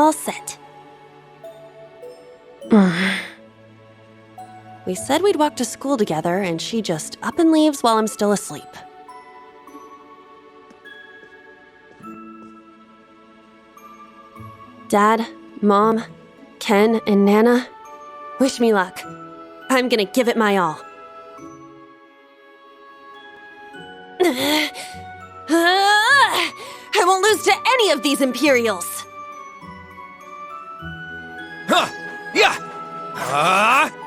all set. We said we'd walk to school together, and she just up and leaves while I'm still asleep. Dad, Mom, Ken, and Nana, wish me luck. I'm gonna give it my all. I won't lose to any of these Imperials! Huh! Yeah!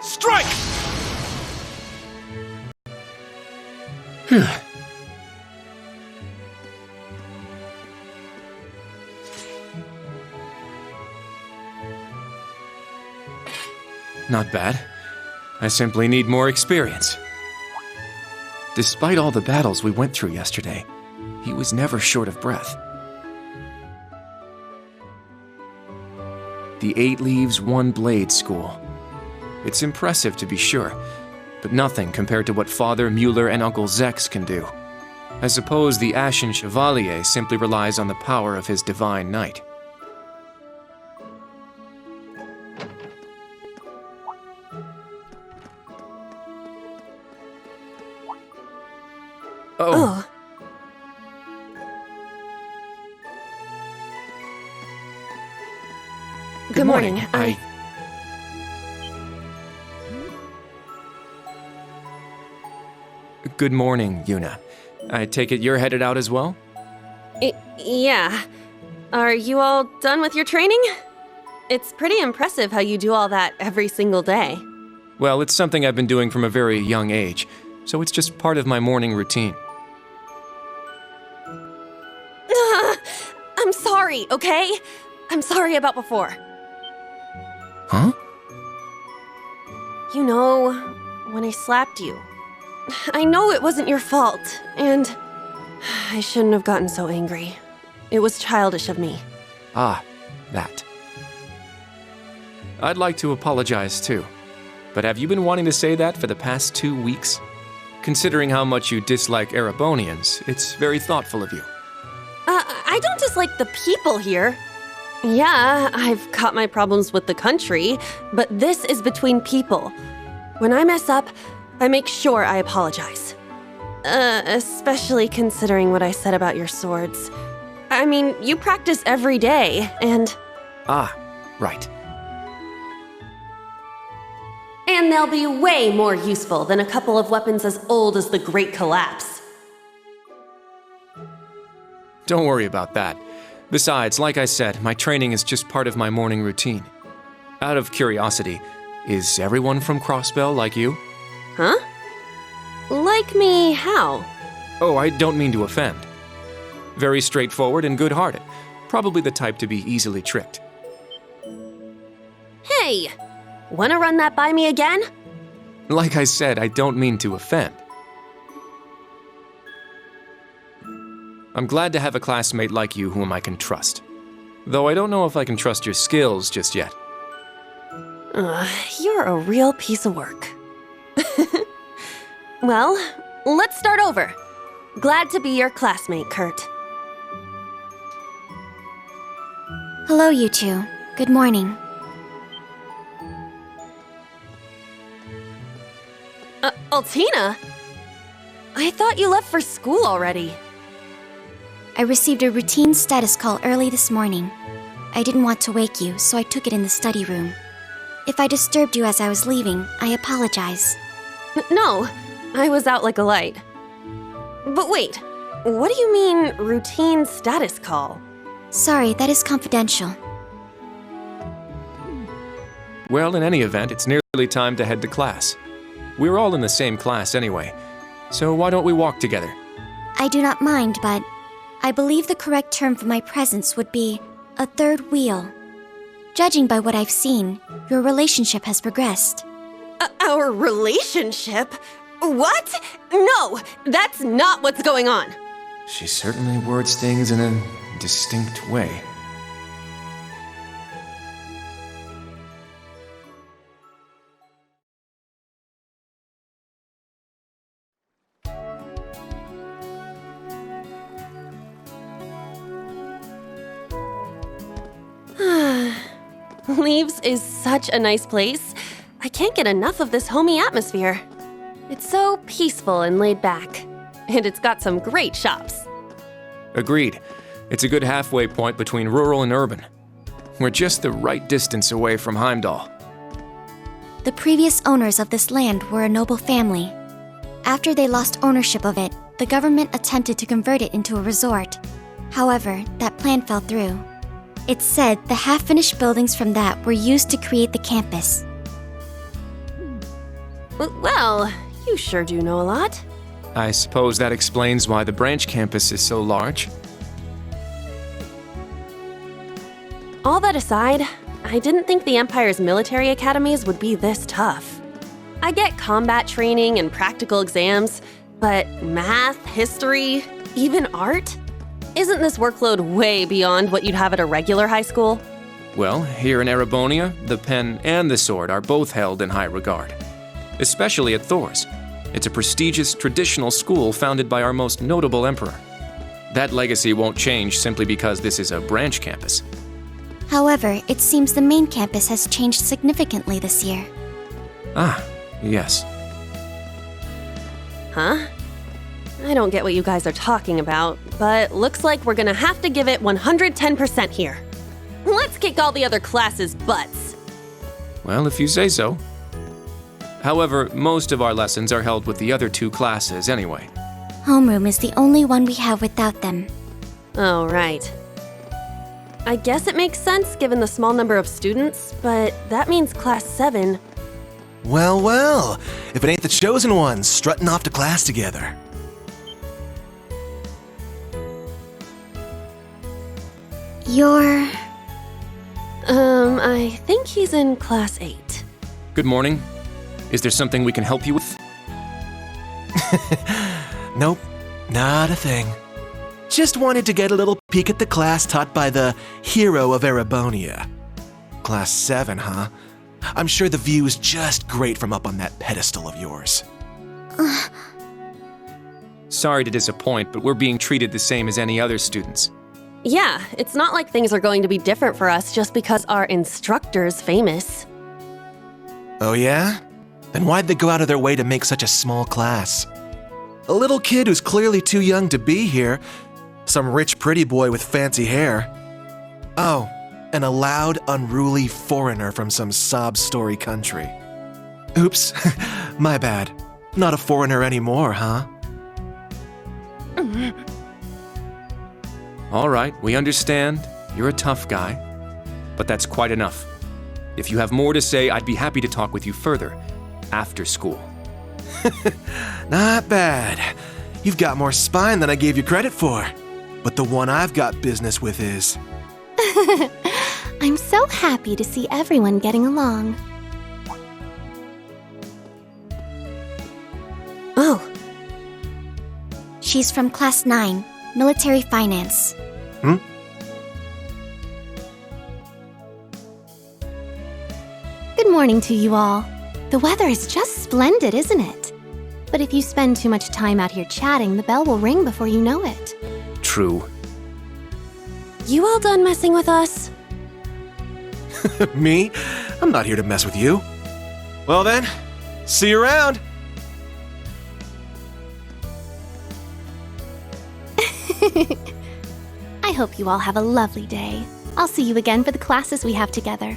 Strike! Not bad. I simply need more experience. Despite all the battles we went through yesterday, he was never short of breath. The 8 Leaves, 1 Blade School. It's impressive to be sure, but nothing compared to what Father Mueller and Uncle Zex can do. I suppose the Ashen Chevalier simply relies on the power of his Divine Knight. Oh. Good morning. Good morning, Yuna. I take it you're headed out as well? Yeah. Are you all done with your training? It's pretty impressive how you do all that every single day. Well, it's something I've been doing from a very young age, so it's just part of my morning routine. I'm sorry, okay? I'm sorry about before. Huh? You know, when I slapped you. I know it wasn't your fault, and I shouldn't have gotten so angry. It was childish of me. Ah, that. I'd like to apologize too, but have you been wanting to say that for the past 2 weeks? Considering how much you dislike Erebonians, it's very thoughtful of you. I don't dislike the people here. Yeah, I've got my problems with the country, but this is between people. When I mess up, I make sure I apologize. Especially considering what I said about your swords. I mean, you practice every day, and... Ah, right. And they'll be way more useful than a couple of weapons as old as the Great Collapse. Don't worry about that. Besides, like I said, my training is just part of my morning routine. Out of curiosity, is everyone from Crossbell like you? Huh? Like me how? Oh, I don't mean to offend. Very straightforward and good-hearted. Probably the type to be easily tricked. Hey! Wanna run that by me again? Like I said, I don't mean to offend. I'm glad to have a classmate like you whom I can trust. Though I don't know if I can trust your skills just yet. You're a real piece of work. Well, let's start over. Glad to be your classmate, Kurt. Hello, you two. Good morning. Altina? I thought you left for school already. I received a routine status call early this morning. I didn't want to wake you, so I took it in the study room. If I disturbed you as I was leaving, I apologize. No, I was out like a light. But wait, what do you mean, routine status call? Sorry, that is confidential. Well, in any event, it's nearly time to head to class. We're all in the same class anyway, so why don't we walk together? I do not mind, but I believe the correct term for my presence would be a third wheel. Judging by what I've seen, your relationship has progressed. Our relationship? What? No, that's not what's going on. She certainly words things in a distinct way. Leaves is such a nice place. I can't get enough of this homey atmosphere. It's so peaceful and laid back. And it's got some great shops. Agreed. It's a good halfway point between rural and urban. We're just the right distance away from Heimdall. The previous owners of this land were a noble family. After they lost ownership of it, the government attempted to convert it into a resort. However, that plan fell through. It's said the half-finished buildings from that were used to create the campus. Well, you sure do know a lot. I suppose that explains why the branch campus is so large. All that aside, I didn't think the Empire's military academies would be this tough. I get combat training and practical exams, but math, history, even art? Isn't this workload way beyond what you'd have at a regular high school? Well, here in Erebonia, the pen and the sword are both held in high regard. Especially at Thor's. It's a prestigious traditional school founded by our most notable emperor. That legacy won't change simply because this is a branch campus. However, it seems the main campus has changed significantly this year. Ah, yes. Huh? I don't get what you guys are talking about, but looks like we're gonna have to give it 110% here. Let's kick all the other classes' butts. Well, if you say so. However, most of our lessons are held with the other two classes anyway. Homeroom is the only one we have without them. Oh, right. I guess it makes sense given the small number of students, but that means Class 7. Well, well. If it ain't the chosen ones strutting off to class together. You're... I think he's in Class 8. Good morning. Is there something we can help you with? Nope, not a thing. Just wanted to get a little peek at the class taught by the hero of Erebonia. Class 7, huh? I'm sure the view is just great from up on that pedestal of yours. Sorry to disappoint, but we're being treated the same as any other students. Yeah, it's not like things are going to be different for us just because our instructor's famous. Oh yeah? Then why'd they go out of their way to make such a small class? A little kid who's clearly too young to be here. Some rich pretty boy with fancy hair. Oh, and a loud, unruly foreigner from some sob story country. Oops, my bad. Not a foreigner anymore, huh? All right, we understand. You're a tough guy. But that's quite enough. If you have more to say, I'd be happy to talk with you further. After school. Not bad. You've got more spine than I gave you credit for. But the one I've got business with is... I'm so happy to see everyone getting along. Oh, She's from Class 9, Military Finance. Good morning to you all. The weather is just splendid, isn't it? But if you spend too much time out here chatting, the bell will ring before you know it. True. you all done messing with us? Me? I'm not here to mess with you. Well then, see you around. I hope you all have a lovely day. I'll see you again for the classes we have together.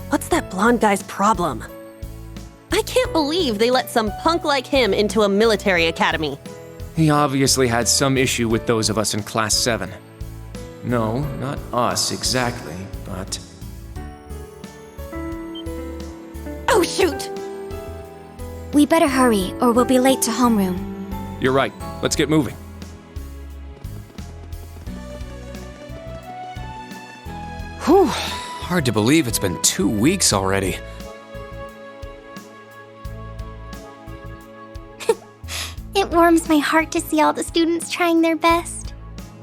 What's that blonde guy's problem? I can't believe they let some punk like him into a military academy. He obviously had some issue with those of us in Class 7. No, not us exactly, but... Oh, shoot! We better hurry, or we'll be late to homeroom. You're right. Let's get moving. Whew. Hard to believe it's been 2 weeks already. It warms my heart to see all the students trying their best.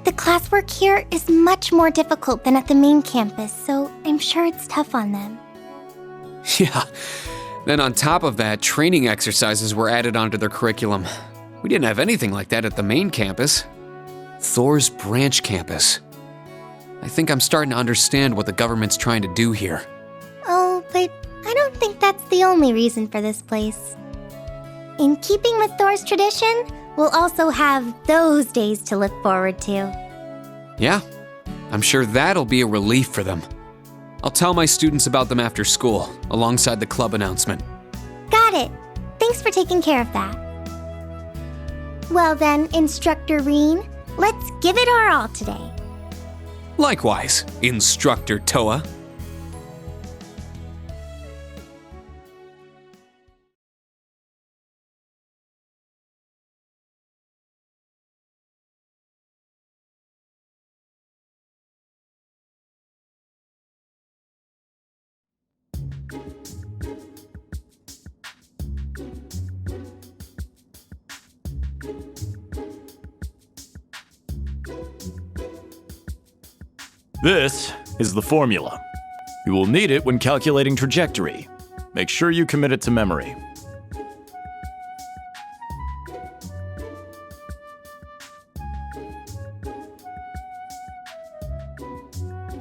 The classwork here is much more difficult than at the main campus, so I'm sure it's tough on them. Yeah. Then on top of that, training exercises were added onto their curriculum. We didn't have anything like that at the main campus. Thor's branch campus. I think I'm starting to understand what the government's trying to do here. Oh, but I don't think that's the only reason for this place. In keeping with Thor's tradition, we'll also have those days to look forward to. Yeah, I'm sure that'll be a relief for them. I'll tell my students about them after school, alongside the club announcement. Got it. Thanks for taking care of that. Well then, Instructor Reen, let's give it our all today. Likewise, Instructor Toa. This is the formula. You will need it when calculating trajectory. Make sure you commit it to memory.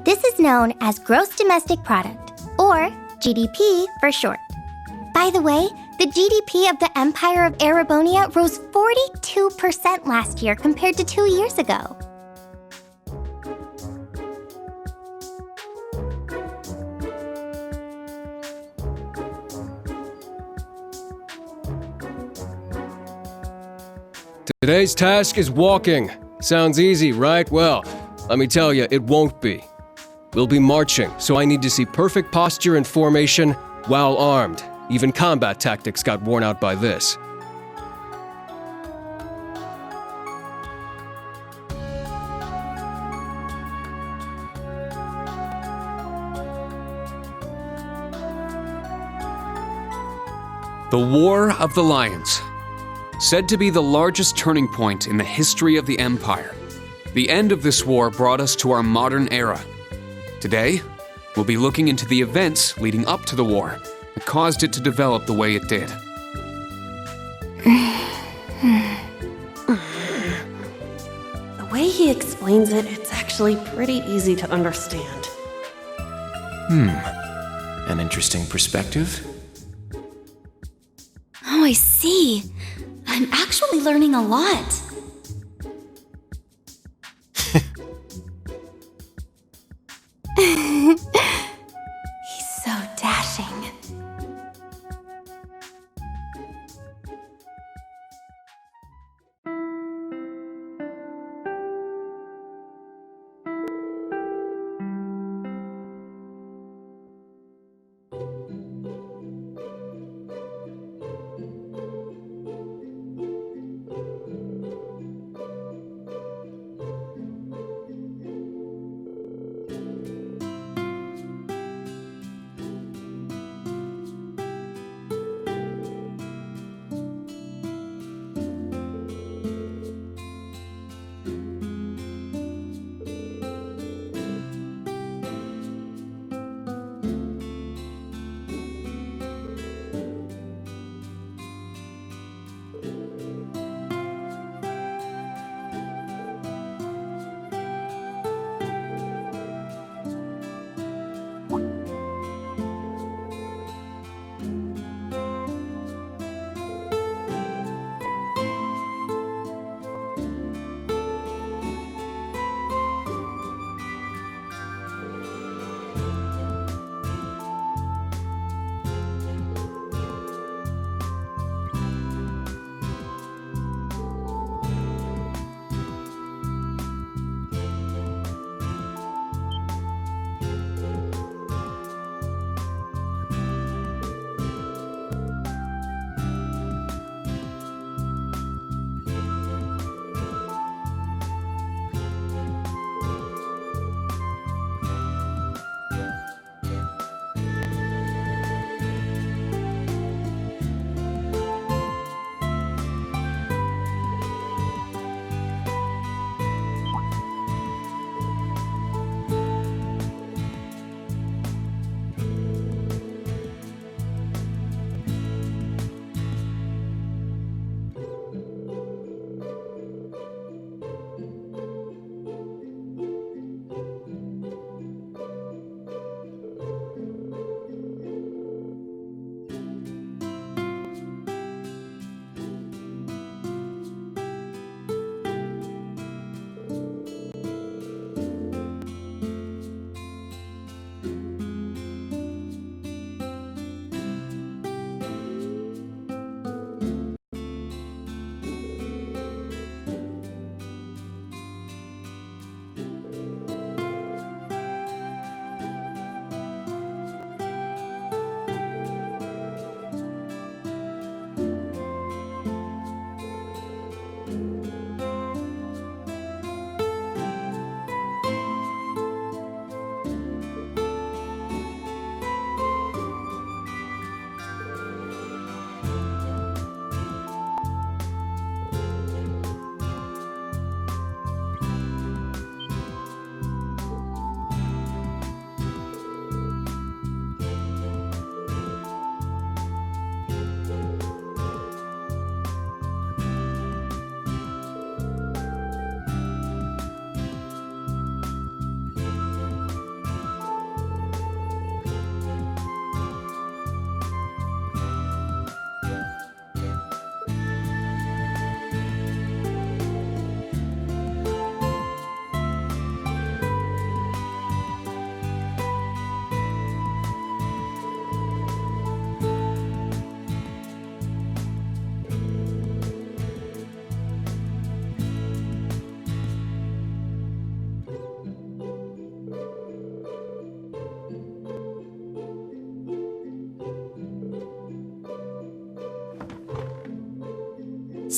This is known as Gross Domestic Product, or GDP for short. By the way, the GDP of the Empire of Erebonia rose 42% last year compared to 2 years ago. Today's task is walking. Sounds easy, right? Well, let me tell you, it won't be. We'll be marching, so I need to see perfect posture and formation while armed. Even combat tactics got worn out by this. The War of the Lions. Said to be the largest turning point in the history of the Empire. The end of this war brought us to our modern era. Today, we'll be looking into the events leading up to the war that caused it to develop the way it did. The way he explains it, it's actually pretty easy to understand. An interesting perspective. Oh, I see. I'm actually learning a lot. He's so dashing.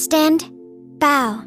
Stand, bow.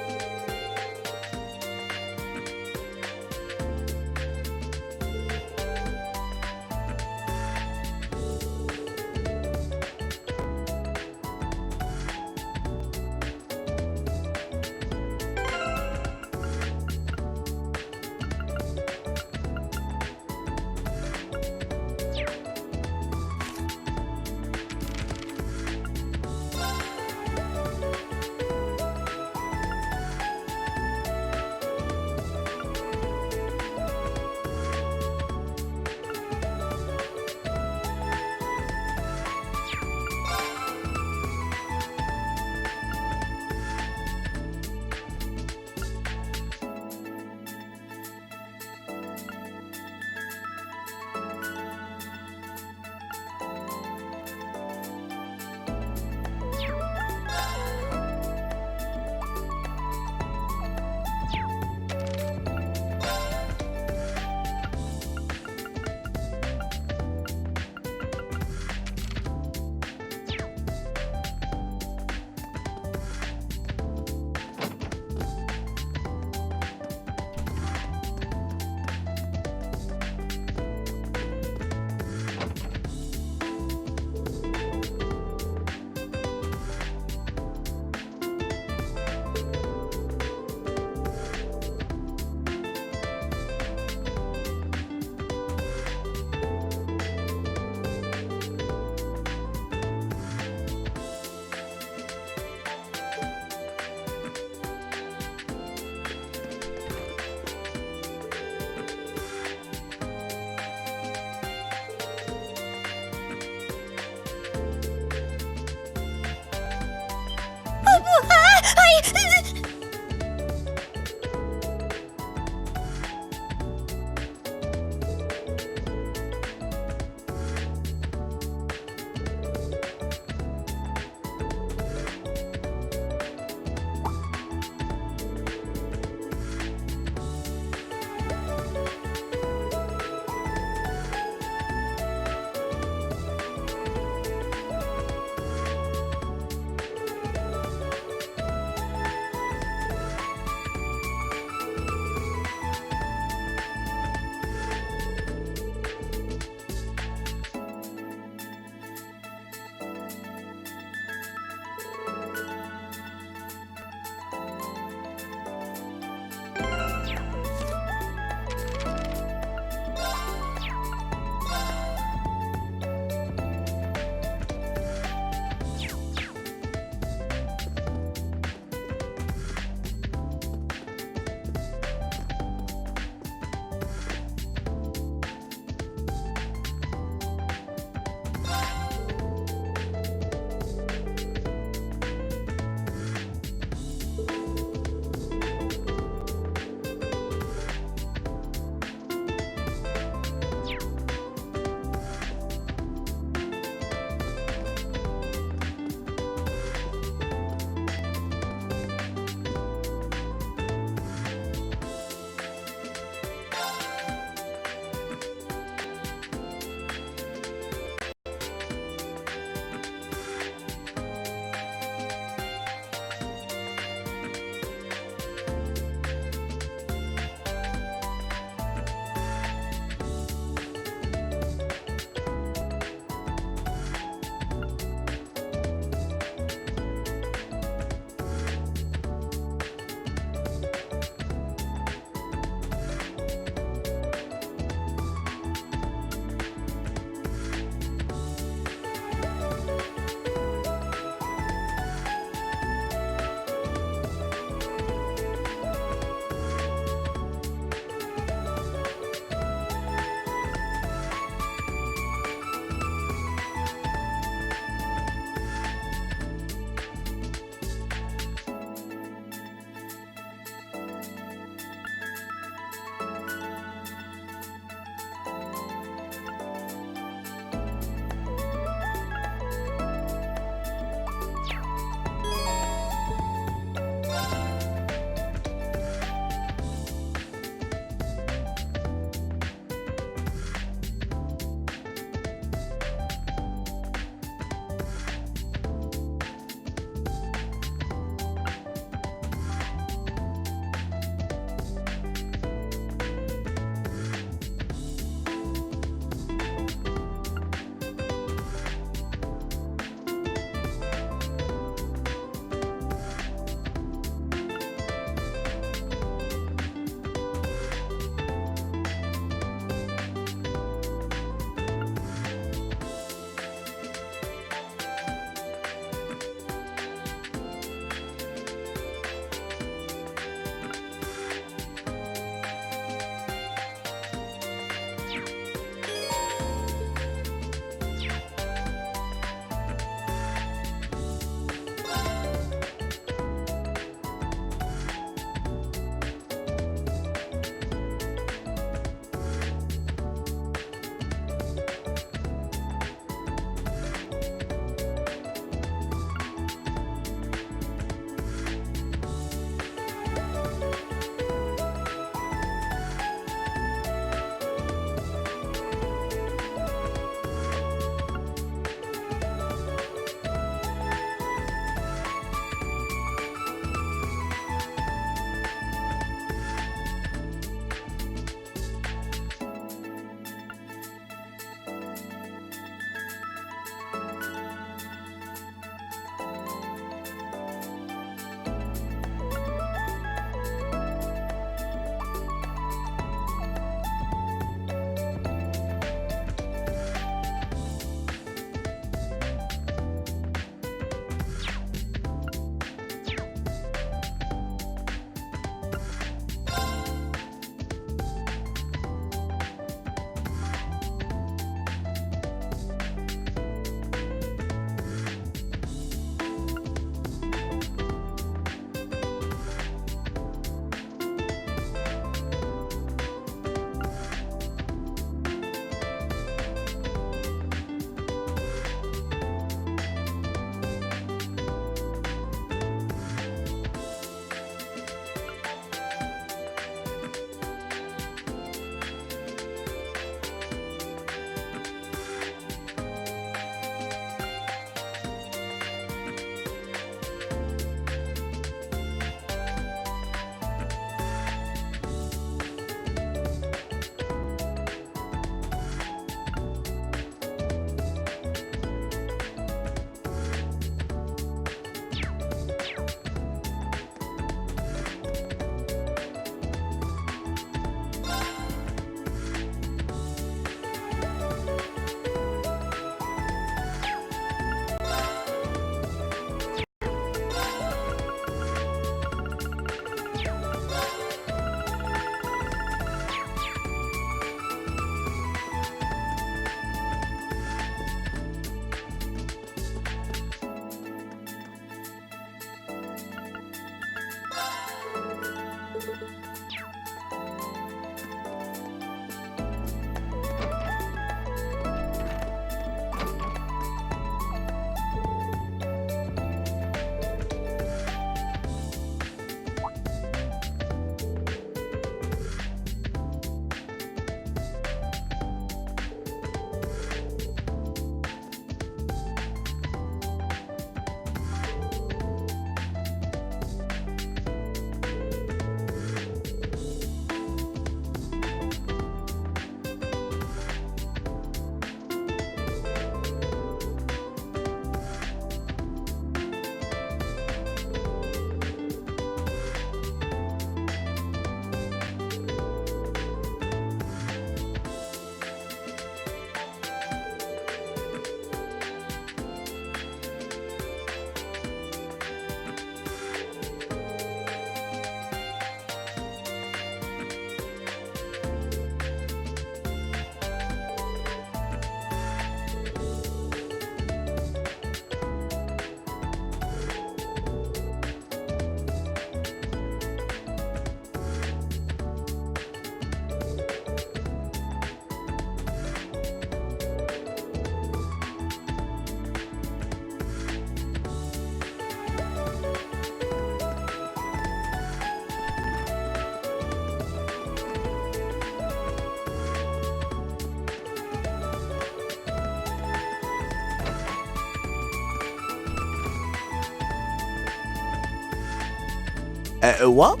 What?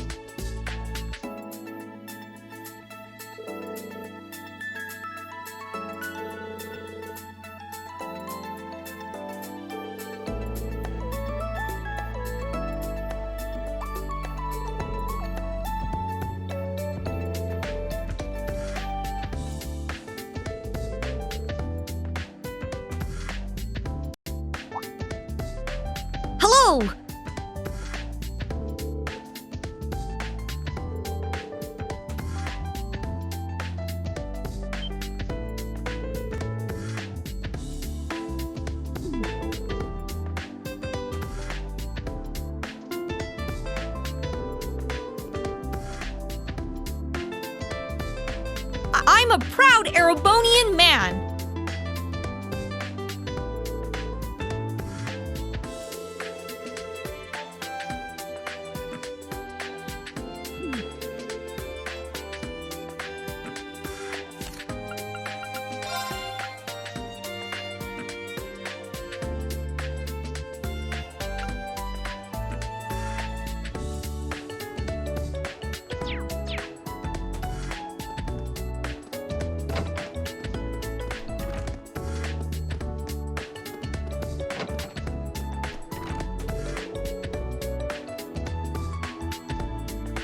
Hello! I'm a proud Erebonian man!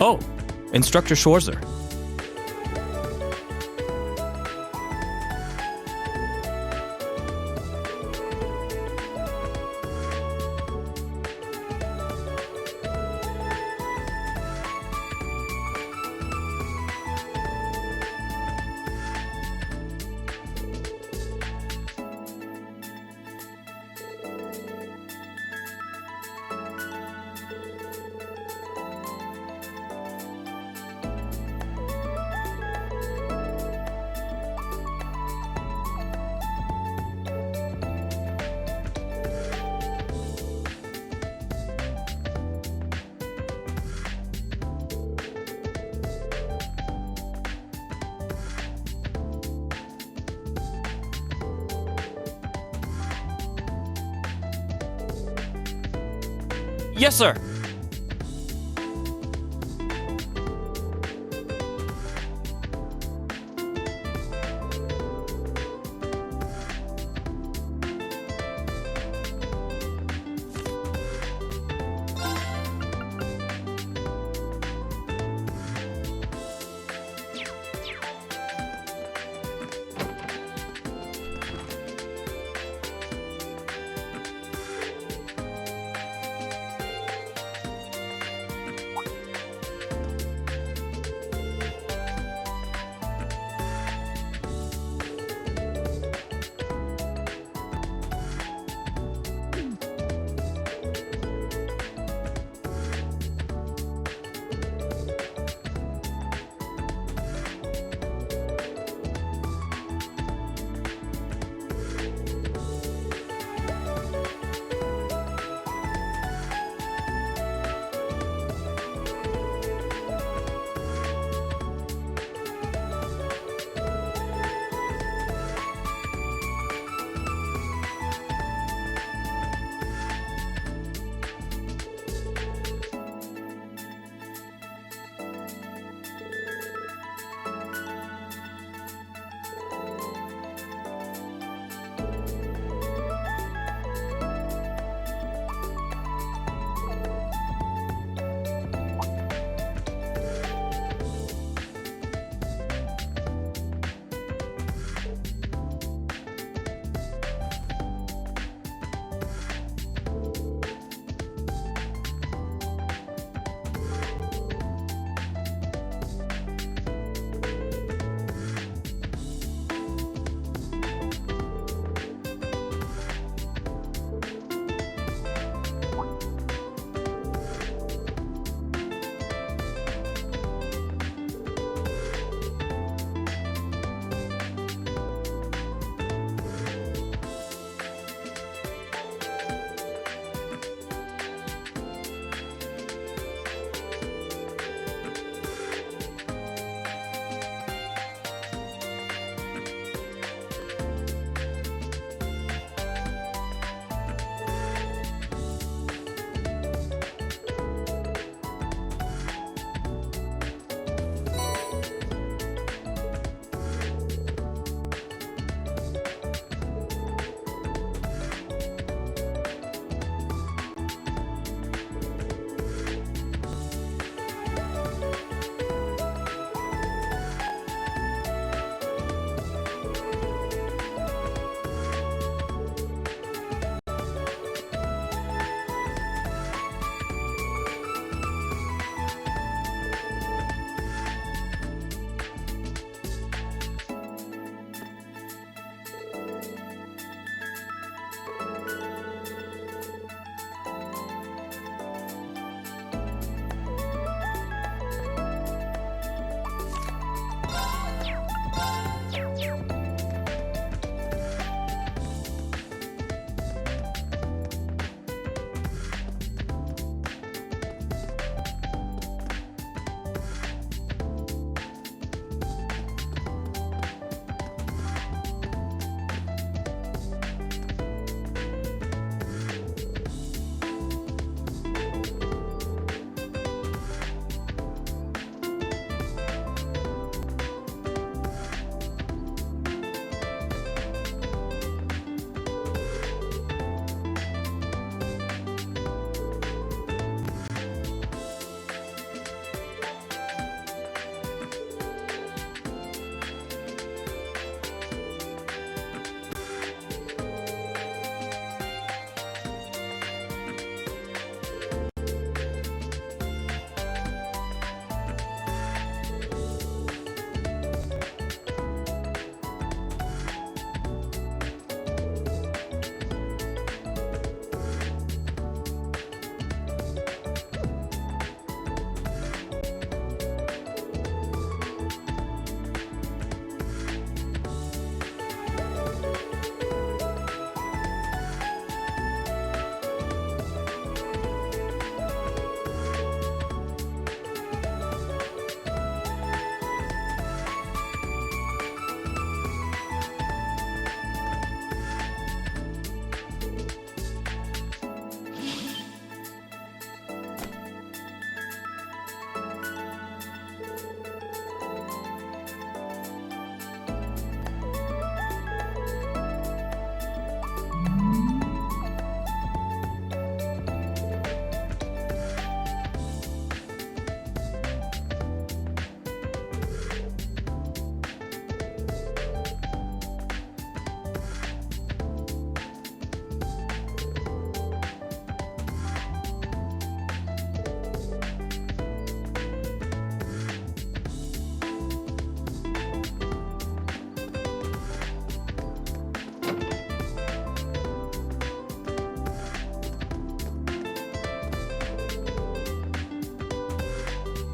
Oh, Instructor Schwarzer. Yes, sir.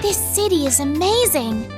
This city is amazing.